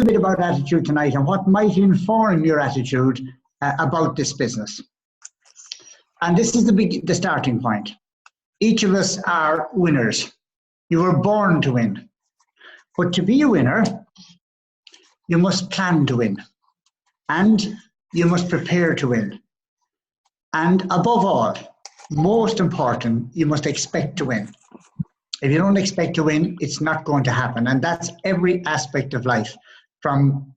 bit about attitude tonight and what might inform your attitude about this business. And this is the starting point. Each of us are winners. You were born to win. But to be a winner, you must plan to win. And you must prepare to win. And above all, most important, you must expect to win. If you don't expect to win, it's not going to happen. And that's every aspect of life, from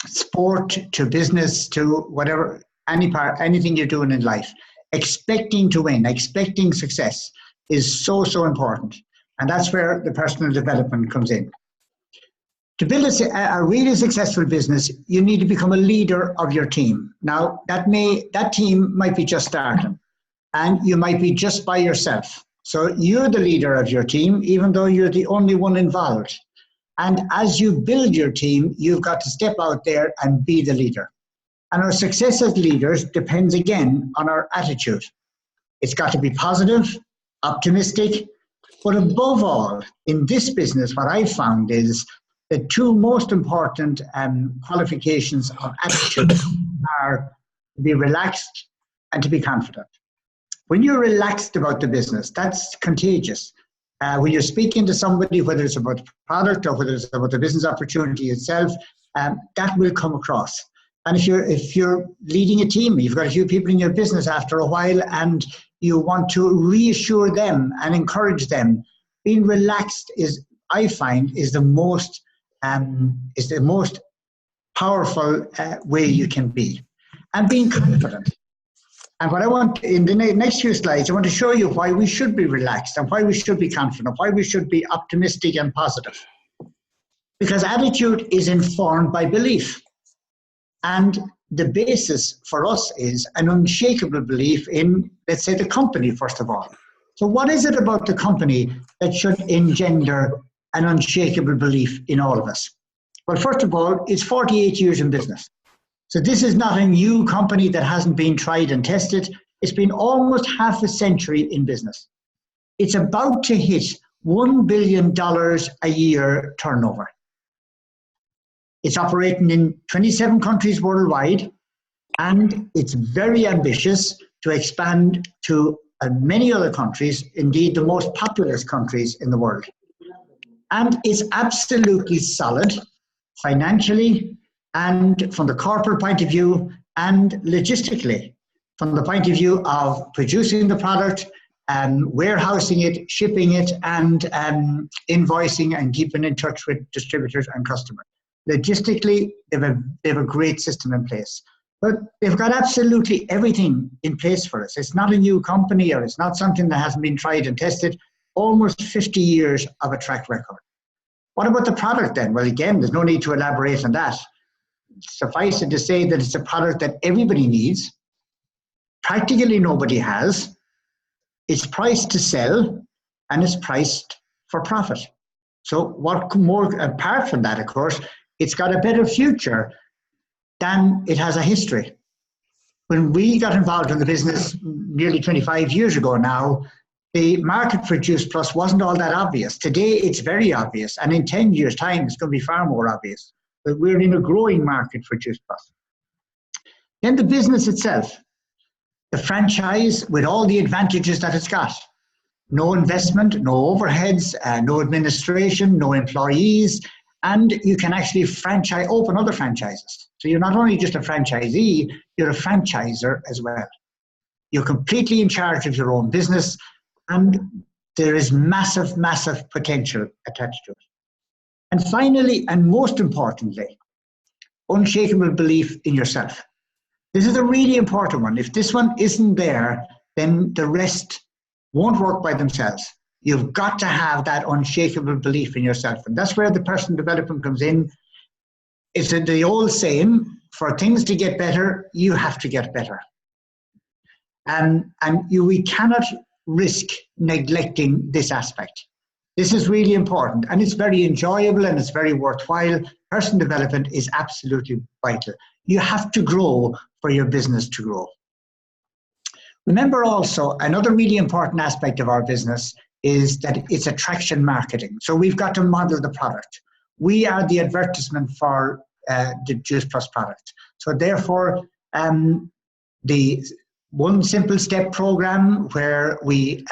sport to business to whatever, anything you're doing in life. Expecting to win, expecting success is so, so important. And that's where the personal development comes in. To build a really successful business, you need to become a leader of your team. Now, that team might be just starting, and you might be just by yourself. So you're the leader of your team, even though you're the only one involved. And as you build your team, you've got to step out there and be the leader. And our success as leaders depends again on our attitude. It's got to be positive, optimistic, but above all, in this business, what I've found is the two most important qualifications of attitude are to be relaxed and to be confident. When you're relaxed about the business, that's contagious. When you're speaking to somebody, whether it's about the product or whether it's about the business opportunity itself, that will come across. And if you're leading a team, you've got a few people in your business after a while, and you want to reassure them and encourage them, being relaxed I find, is the most powerful way you can be, and being confident. And what I want in the next few slides, I want to show you why we should be relaxed and why we should be confident, why we should be optimistic and positive. Because attitude is informed by belief. And the basis for us is an unshakable belief in, let's say, the company, first of all. So what is it about the company that should engender an unshakable belief in all of us? Well, first of all, it's 48 years in business. So this is not a new company that hasn't been tried and tested. It's been almost half a century in business. It's about to hit $1 billion a year turnover. It's operating in 27 countries worldwide, and it's very ambitious to expand to many other countries, indeed the most populous countries in the world. And it's absolutely solid financially and from the corporate point of view and logistically, from the point of view of producing the product, warehousing it, shipping it, and invoicing and keeping in touch with distributors and customers. Logistically, they have a great system in place. But they've got absolutely everything in place for us. It's not a new company, or it's not something that hasn't been tried and tested. Almost 50 years of a track record. What about the product then? Well, again, there's no need to elaborate on that. Suffice it to say that it's a product that everybody needs, practically nobody has, it's priced to sell, and it's priced for profit. So what more, apart from that, of course, it's got a better future than it has a history. When we got involved in the business nearly 25 years ago now, the market for Juice Plus wasn't all that obvious. Today, it's very obvious, and in 10 years' time, it's going to be far more obvious. But we're in a growing market for Juice Plus. Then the business itself, the franchise with all the advantages that it's got. No investment, no overheads, no administration, no employees, and you can actually open other franchises. So you're not only just a franchisee, you're a franchisor as well. You're completely in charge of your own business, and there is massive, massive potential attached to it. And finally, and most importantly, unshakable belief in yourself. This is a really important one. If this one isn't there, then the rest won't work by themselves. You've got to have that unshakable belief in yourself. And that's where the personal development comes in. It's the old saying, for things to get better, you have to get better. We cannot risk neglecting this aspect. This is really important, and it's very enjoyable and it's very worthwhile. Personal development is absolutely vital. You have to grow for your business to grow. Remember also, another really important aspect of our business is that it's attraction marketing. So we've got to model the product. We are the advertisement for the Juice Plus product. So therefore, the one simple step program where we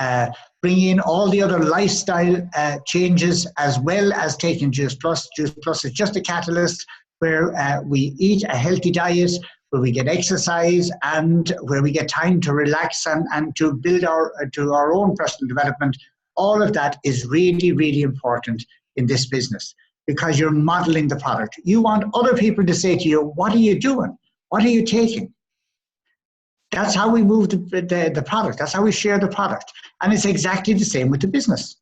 bring in all the other lifestyle changes as well as taking Juice Plus. Juice Plus is just a catalyst where we eat a healthy diet, where we get exercise, and where we get time to relax and to build our own personal development. All of that is really, really important in this business because you're modeling the product. You want other people to say to you, what are you doing? What are you taking? That's how we move the product. That's how we share the product. And it's exactly the same with the business.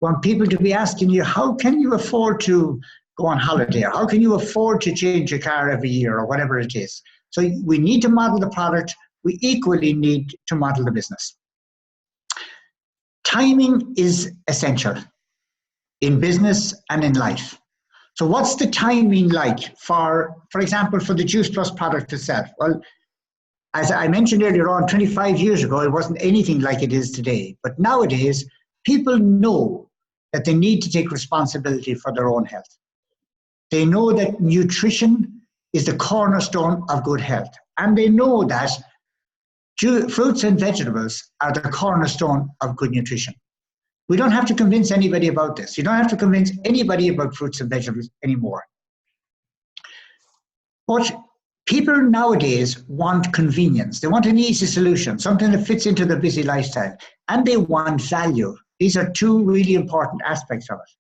We want people to be asking you, how can you afford to go on holiday? Or how can you afford to change your car every year or whatever it is? So we need to model the product. We equally need to model the business. Timing is essential in business and in life. So what's the timing like for example, for the Juice Plus product itself? Well, as I mentioned earlier on, 25 years ago, it wasn't anything like it is today. But nowadays, people know that they need to take responsibility for their own health. They know that nutrition is the cornerstone of good health. And they know that fruits and vegetables are the cornerstone of good nutrition. We don't have to convince anybody about this. You don't have to convince anybody about fruits and vegetables anymore. But people nowadays want convenience. They want an easy solution, something that fits into their busy lifestyle. And they want value. These are two really important aspects of it.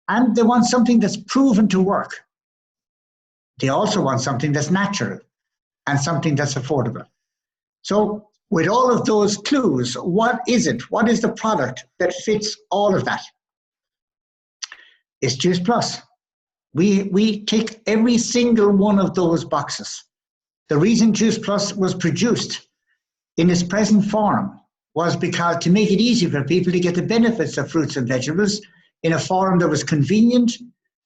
And they want something that's proven to work. They also want something that's natural and something that's affordable. So with all of those clues, what is it? What is the product that fits all of that? It's Juice Plus. We tick every single one of those boxes. The reason Juice Plus was produced in its present form was because to make it easy for people to get the benefits of fruits and vegetables in a form that was convenient,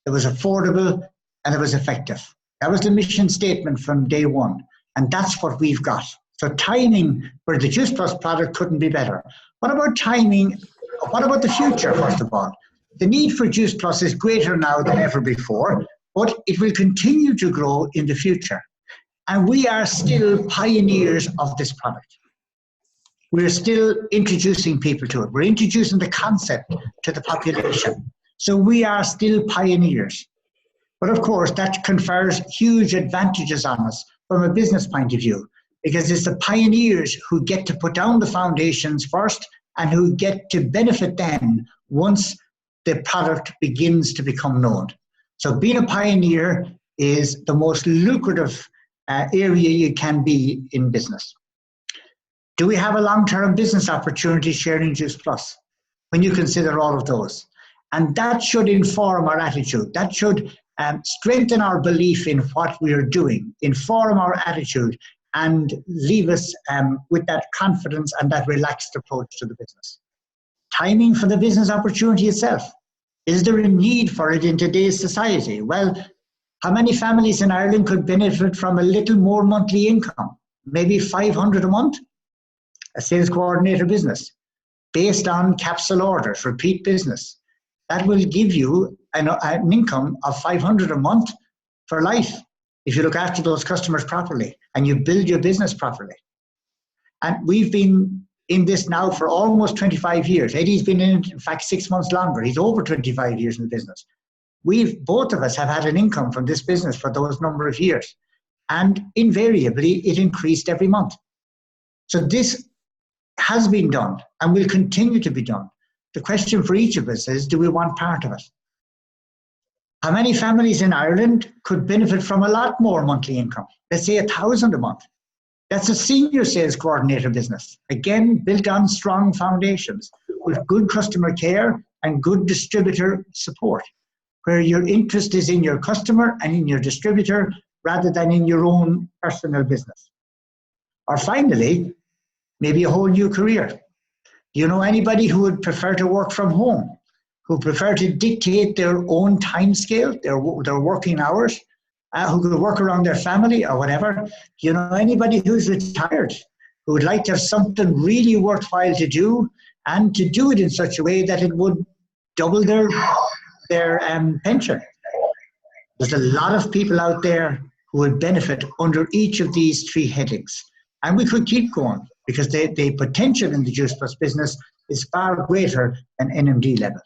that was affordable, and that was effective. That was the mission statement from day one, and that's what we've got. So timing for the Juice Plus product couldn't be better. What about timing? What about the future, first of all? The need for Juice Plus is greater now than ever before, but it will continue to grow in the future. And we are still pioneers of this product. We're still introducing people to it. We're introducing the concept to the population. So we are still pioneers. But of course, that confers huge advantages on us from a business point of view, because it's the pioneers who get to put down the foundations first and who get to benefit then once the product begins to become known. So being a pioneer is the most lucrative area you can be in business. Do we have a long-term business opportunity sharing Juice Plus when you consider all of those? And that should inform our attitude. That should strengthen our belief in what we are doing, inform our attitude, and leave us with that confidence and that relaxed approach to the business. Timing for the business opportunity itself. Is there a need for it in today's society? Well, how many families in Ireland could benefit from a little more monthly income? Maybe 500 a month? A sales coordinator business based on capsule orders, repeat business. That will give you an income of 500 a month for life if you look after those customers properly and you build your business properly. And we've been in this now for almost 25 years. Eddie's been in fact, 6 months longer. He's over 25 years in the business. Both of us have had an income from this business for those number of years. And invariably, it increased every month. So this has been done and will continue to be done. The question for each of us is, do we want part of it? How many families in Ireland could benefit from a lot more monthly income? Let's say 1,000 a month. That's a senior sales coordinator business. Again, built on strong foundations with good customer care and good distributor support, where your interest is in your customer and in your distributor rather than in your own personal business. Or finally, maybe a whole new career. Do you know anybody who would prefer to work from home, who prefer to dictate their own time scale, their working hours, who could work around their family or whatever? Do you know anybody who's retired, who would like to have something really worthwhile to do and to do it in such a way that it would double their pension? There's a lot of people out there who will benefit under each of these three headings. And we could keep going because the potential in the Juice Plus business is far greater than NMD level.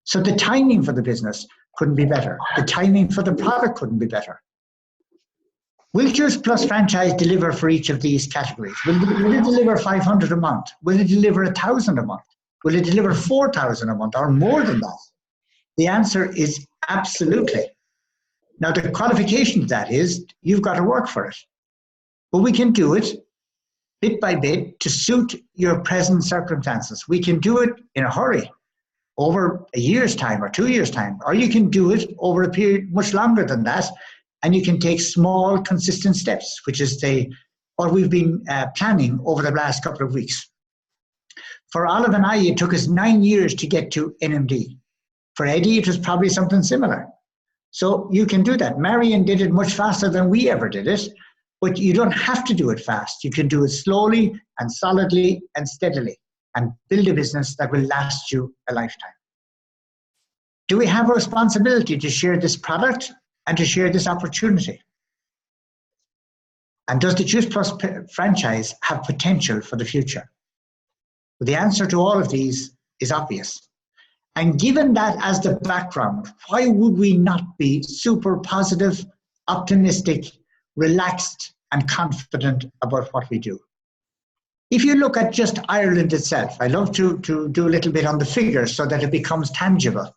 So the timing for the business couldn't be better. The timing for the product couldn't be better. Will Juice Plus franchise deliver for each of these categories? Will it deliver 500 a month? Will it deliver 1,000 a month? Will it deliver 4,000 a month or more than that? The answer is absolutely. Now, the qualification to that is you've got to work for it. But we can do it bit by bit to suit your present circumstances. We can do it in a hurry over a year's time or 2 years' time, or you can do it over a period much longer than that, and you can take small, consistent steps, which is what we've been planning over the last couple of weeks. For Olive and I, it took us 9 years to get to NMD. For Eddie, it was probably something similar. So you can do that. Marion did it much faster than we ever did it, but you don't have to do it fast. You can do it slowly and solidly and steadily and build a business that will last you a lifetime. Do we have a responsibility to share this product and to share this opportunity? And does the Juice Plus franchise have potential for the future? Well, the answer to all of these is obvious. And given that as the background, why would we not be super positive, optimistic, relaxed, and confident about what we do? If you look at just Ireland itself, I love to do a little bit on the figures so that it becomes tangible.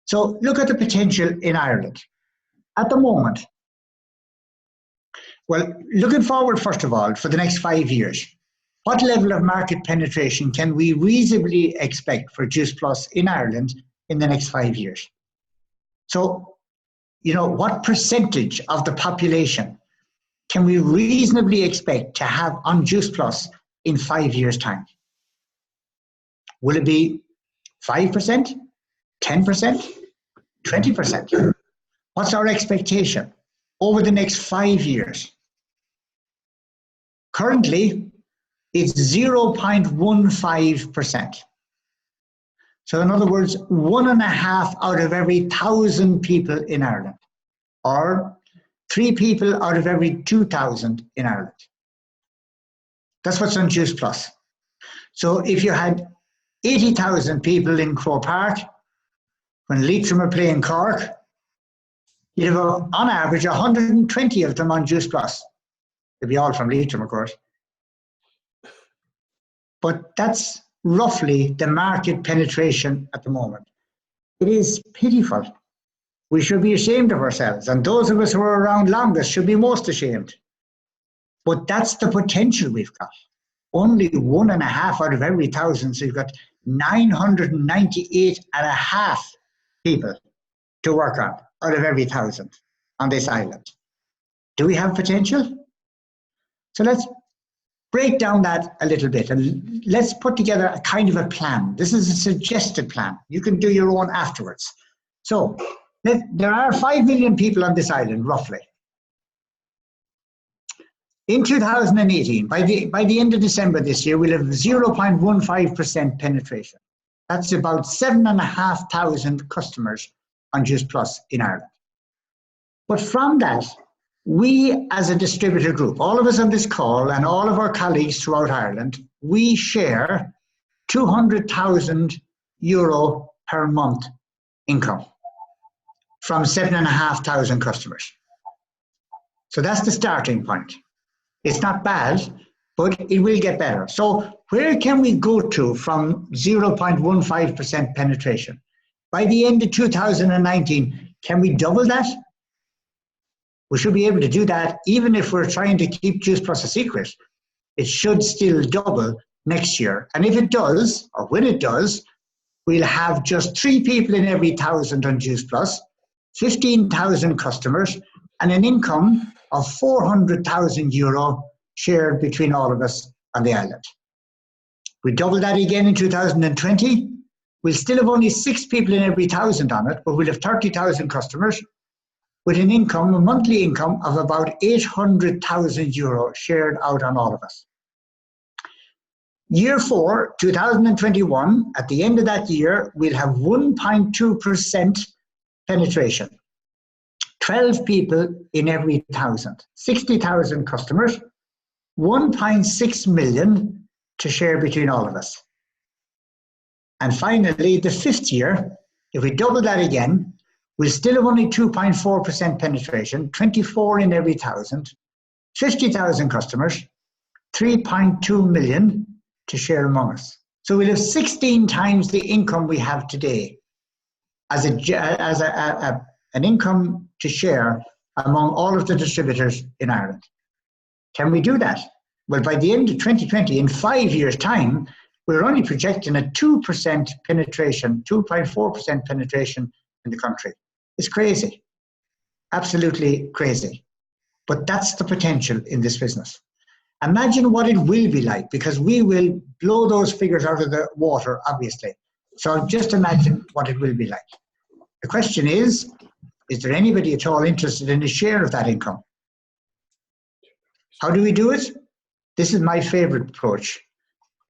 So look at the potential in Ireland. At the moment, well, looking forward, first of all, for the next 5 years, what level of market penetration can we reasonably expect for Juice Plus in Ireland in the next 5 years? So, what percentage of the population can we reasonably expect to have on Juice Plus in 5 years' time? Will it be 5%, 10%, 20%? What's our expectation over the next 5 years? Currently, it's 0.15%. So in other words, 1.5 out of every 1,000 people in Ireland, or 3 people out of every 2,000 in Ireland. That's what's on Juice Plus. So if you had 80,000 people in Croke Park, when Leitrim are playing Cork, you'd have, on average, 120 of them on Juice Plus. They'd be all from Leitrim, of course. But that's roughly the market penetration at the moment. It is pitiful. We should be ashamed of ourselves, and those of us who are around longest should be most ashamed. But that's the potential we've got. Only 1.5 out of every 1,000, so you've got 998.5 people to work on out of every 1,000 on this island. Do we have potential? So let's break down that a little bit and let's put together a kind of a plan. This is a suggested plan. You can do your own afterwards. So there are 5 million people on this island, roughly. In 2018, by the end of December this year, we'll have 0.15% penetration. That's about 7,500 customers on Juice Plus in Ireland. But from that, we as a distributor group, all of us on this call and all of our colleagues throughout Ireland, we share €200,000 per month income from 7,500 customers. So that's the starting point. It's not bad, but it will get better. So where can we go to from 0.15% penetration? By the end of 2019, can we double that? We should be able to do that even if we're trying to keep Juice Plus a secret. It should still double next year. And if it does, or when it does, we'll have just 3 people in every 1,000 on Juice Plus, 15,000 customers, and an income of €400,000 shared between all of us on the island. We double that again in 2020. We'll still have only 6 people in every 1,000 on it, but we'll have 30,000 customers with an income, a monthly income of about €800,000 shared out on all of us. Year 4, 2021, at the end of that year, we'll have 1.2% penetration. 12 people in every 1,000, 60,000 customers, 1.6 million to share between all of us. And finally, the 5th year, if we double that again, we'll still have only 2.4% penetration, 24 in every 1,000, 50,000 customers, 3.2 million to share among us. So we'll have 16 times the income we have today as an income to share among all of the distributors in Ireland. Can we do that? Well, by the end of 2020, in 5 years' time, we're only projecting a 2% penetration, 2.4% penetration in the country. It's crazy, absolutely crazy. But that's the potential in this business. Imagine what it will be like, because we will blow those figures out of the water, obviously. So just imagine what it will be like. The question is there anybody at all interested in a share of that income? How do we do it? This is my favorite approach.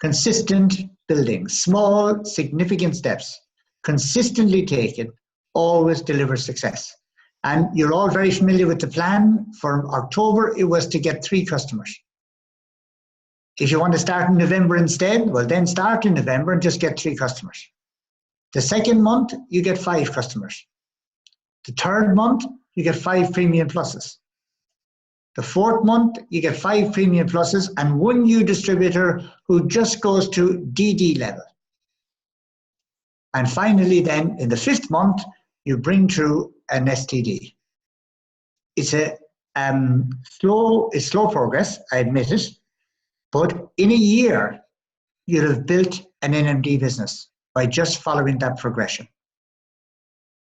Consistent building, small, significant steps, consistently taken, always deliver success. And you're all very familiar with the plan. For October, it was to get 3 customers. If you want to start in November instead, well, then start in November and just get 3 customers. The 2nd month, you get 5 customers. The 3rd month, you get 5 premium pluses. The 4th month, you get 5 premium pluses and 1 new distributor who just goes to DD level. And finally then, in the 5th month, you bring through an STD. It's a slow progress, I admit it, but in a year, you'll have built an NMD business by just following that progression.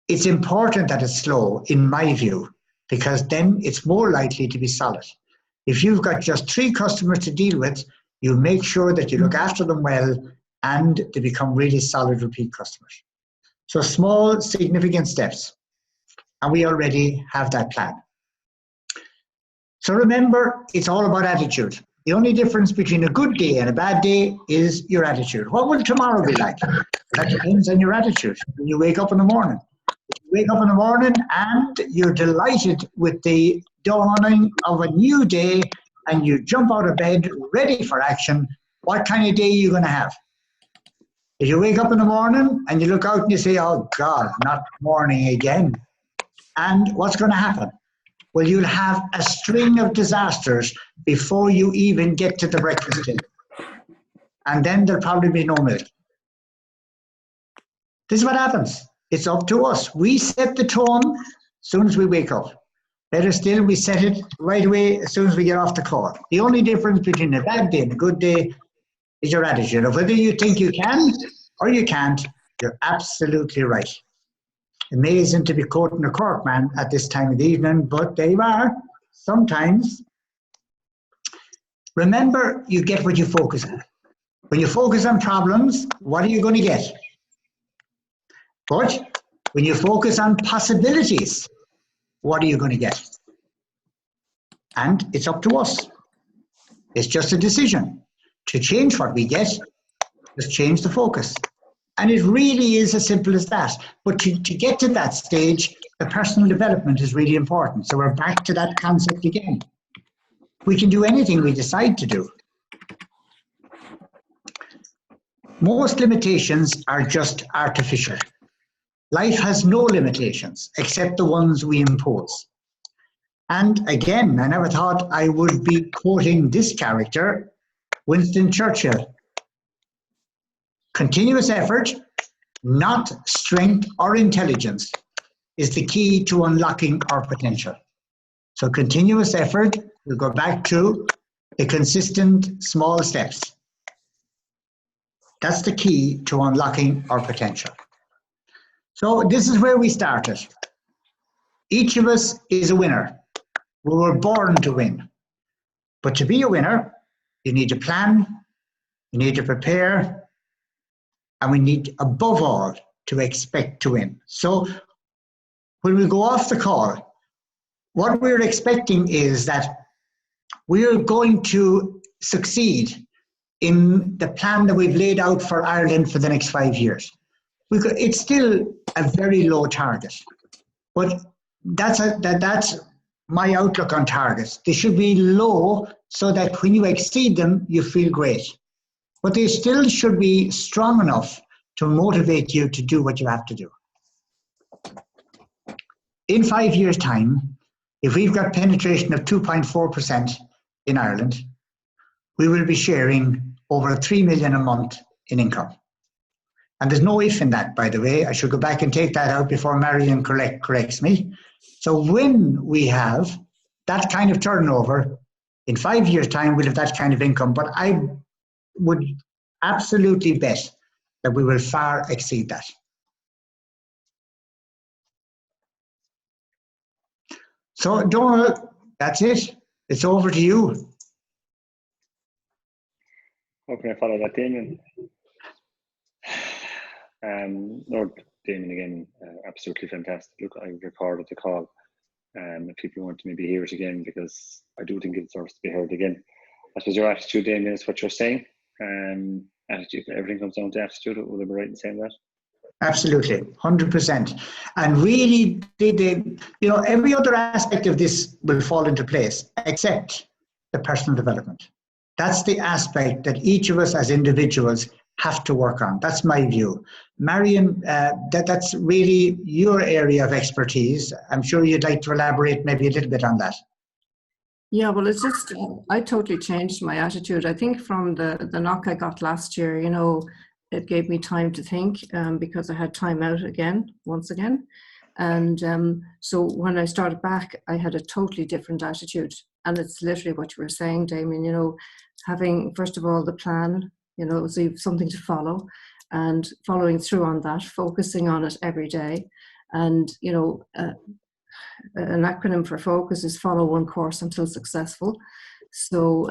It's important that it's slow, in my view, because then it's more likely to be solid. If you've got just 3 customers to deal with, you make sure that you look after them well and they become really solid repeat customers. So small, significant steps. And we already have that plan. So remember, it's all about attitude. The only difference between a good day and a bad day is your attitude. What will tomorrow be like? That depends on your attitude. When you wake up in the morning, wake up in the morning and you're delighted with the dawning of a new day and you jump out of bed ready for action, what kind of day are you going to have? If you wake up in the morning and you look out and you say, oh God, not morning again. And what's going to happen? Well, you'll have a string of disasters before you even get to the breakfast table. And then there'll probably be no milk. This is what happens. It's up to us. We set the tone as soon as we wake up. Better still, we set it right away as soon as we get off the call. The only difference between a bad day and a good day is your attitude. Of whether you think you can or you can't, you're absolutely right. Amazing to be quoting a Cork man at this time of the evening, but there you are. Sometimes. Remember, you get what you focus on. When you focus on problems, what are you going to get? But when you focus on possibilities, what are you going to get? And it's up to us. It's just a decision. To change what we get, just change the focus. And it really is as simple as that. But to get to that stage, the personal development is really important. So we're back to that concept again. We can do anything we decide to do. Most limitations are just artificial. Life has no limitations except the ones we impose. And again, I never thought I would be quoting this character, Winston Churchill. Continuous effort, not strength or intelligence, is the key to unlocking our potential. So continuous effort, we'll go back to the consistent small steps. That's the key to unlocking our potential. So this is where we started. Each of us is a winner. We were born to win. But to be a winner, you need to plan, you need to prepare, and we need, above all, to expect to win. So when we go off the call, what we're expecting is that we're going to succeed in the plan that we've laid out for Ireland for the next 5 years. It's still a very low target, but that's my outlook on targets. They should be low so that when you exceed them, you feel great. But they still should be strong enough to motivate you to do what you have to do. In 5 years' time, if we've got penetration of 2.4% in Ireland, we will be sharing over 3 million a month in income. And there's no if in that, by the way. I should go back and take that out before Marion corrects me. So when we have that kind of turnover, in 5 years' time, we'll have that kind of income. But I would absolutely bet that we will far exceed that. So, Donald, that's it. It's over to you. How can I follow that, Damian? Lord, Damian, again, absolutely fantastic. Look, I recorded the call. If people want to maybe hear it again, because I do think it deserves to be heard again. I suppose your attitude, Damian, is what you're saying. Attitude, everything comes down to attitude. Would I be right in saying that? Absolutely, 100%. And really, every other aspect of this will fall into place except the personal development. That's the aspect that each of us as individuals have to work on. That's my view. Marion, that's really your area of expertise. I'm sure you'd like to elaborate maybe a little bit on that. Yeah, well, it's just, I totally changed my attitude. I think from the knock I got last year, it gave me time to think because I had time out once again. And so when I started back, I had a totally different attitude. And it's literally what you were saying, Damian, having, first of all, the plan, so you have something to follow and following through on that, focusing on it every day. And, an acronym for focus is follow one course until successful. So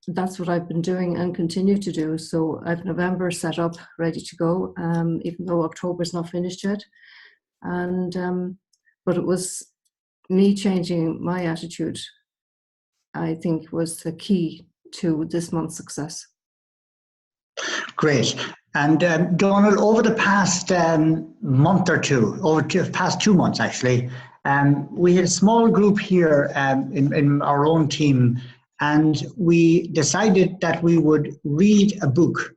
that's what I've been doing and continue to do. So I've November set up, ready to go, even though October's not finished yet. And but it was me changing my attitude, I think, was the key to this month's success. Great. And Donald, over the past month or two, over the past 2 months actually, we had a small group here in our own team, and we decided that we would read a book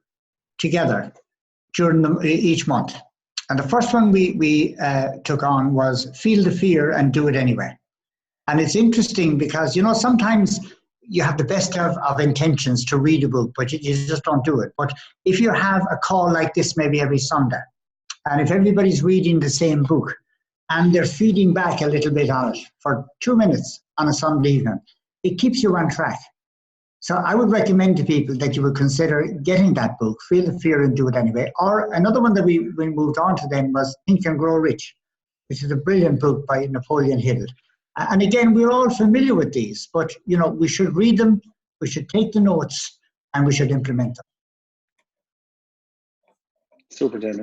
together during each month. And the first one we took on was Feel the Fear and Do It Anyway. And it's interesting because, sometimes you have the best of intentions to read a book, but you just don't do it. But if you have a call like this maybe every Sunday, and if everybody's reading the same book and they're feeding back a little bit on it for 2 minutes on a Sunday evening, it keeps you on track. So I would recommend to people that you would consider getting that book, Feel the Fear and Do It Anyway. Or another one that we moved on to then was Think and Grow Rich, which is a brilliant book by Napoleon Hill. And again, we're all familiar with these, but we should read them, we should take the notes, and we should implement them. Super, Damian.